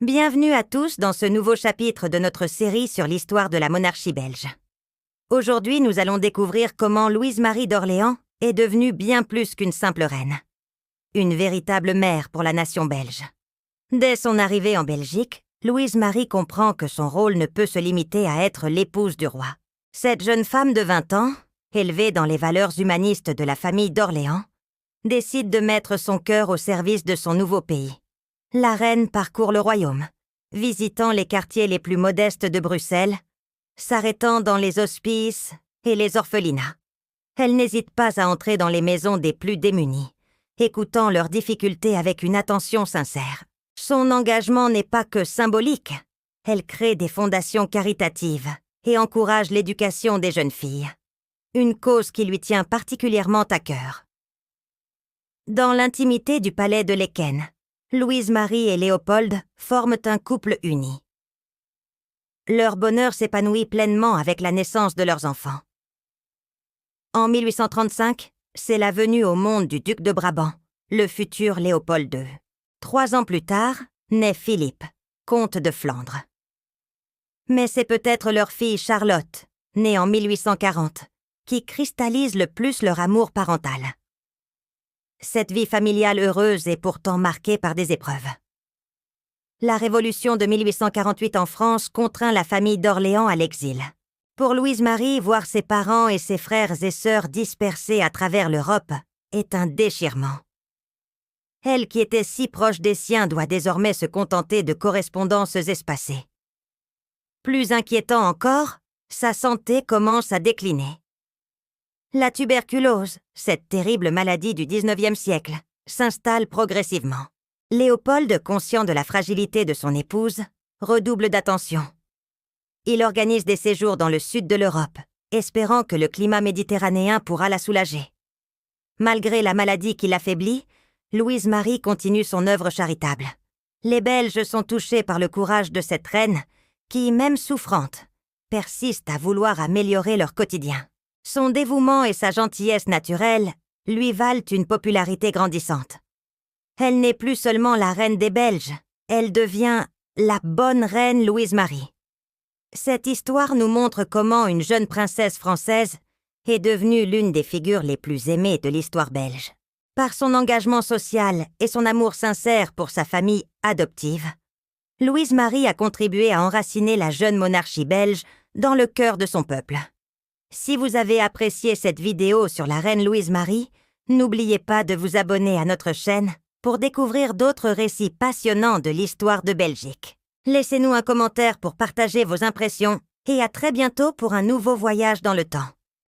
Bienvenue à tous dans ce nouveau chapitre de notre série sur l'histoire de la monarchie belge. Aujourd'hui, nous allons découvrir comment Louise-Marie d'Orléans est devenue bien plus qu'une simple reine. Une véritable mère pour la nation belge. Dès son arrivée en Belgique, Louise-Marie comprend que son rôle ne peut se limiter à être l'épouse du roi. Cette jeune femme de 20 ans, élevée dans les valeurs humanistes de la famille d'Orléans, décide de mettre son cœur au service de son nouveau pays. La reine parcourt le royaume, visitant les quartiers les plus modestes de Bruxelles, s'arrêtant dans les hospices et les orphelinats. Elle n'hésite pas à entrer dans les maisons des plus démunis, écoutant leurs difficultés avec une attention sincère. Son engagement n'est pas que symbolique. Elle crée des fondations caritatives et encourage l'éducation des jeunes filles. Une cause qui lui tient particulièrement à cœur. Dans l'intimité du palais de Laeken, Louise-Marie et Léopold forment un couple uni. Leur bonheur s'épanouit pleinement avec la naissance de leurs enfants. En 1835, c'est la venue au monde du duc de Brabant, le futur Léopold II. 3 ans plus tard, naît Philippe, comte de Flandre. Mais c'est peut-être leur fille Charlotte, née en 1840, qui cristallise le plus leur amour parental. Cette vie familiale heureuse est pourtant marquée par des épreuves. La Révolution de 1848 en France contraint la famille d'Orléans à l'exil. Pour Louise-Marie, voir ses parents et ses frères et sœurs dispersés à travers l'Europe est un déchirement. Elle qui était si proche des siens doit désormais se contenter de correspondances espacées. Plus inquiétant encore, sa santé commence à décliner. La tuberculose, cette terrible maladie du XIXe siècle, s'installe progressivement. Léopold, conscient de la fragilité de son épouse, redouble d'attention. Il organise des séjours dans le sud de l'Europe, espérant que le climat méditerranéen pourra la soulager. Malgré la maladie qui l'affaiblit, Louise-Marie continue son œuvre charitable. Les Belges sont touchés par le courage de cette reine qui, même souffrante, persiste à vouloir améliorer leur quotidien. Son dévouement et sa gentillesse naturelle lui valent une popularité grandissante. Elle n'est plus seulement la reine des Belges, elle devient la bonne reine Louise-Marie. Cette histoire nous montre comment une jeune princesse française est devenue l'une des figures les plus aimées de l'histoire belge. Par son engagement social et son amour sincère pour sa famille adoptive, Louise-Marie a contribué à enraciner la jeune monarchie belge dans le cœur de son peuple. Si vous avez apprécié cette vidéo sur la reine Louise-Marie, n'oubliez pas de vous abonner à notre chaîne pour découvrir d'autres récits passionnants de l'histoire de Belgique. Laissez-nous un commentaire pour partager vos impressions et à très bientôt pour un nouveau voyage dans le temps.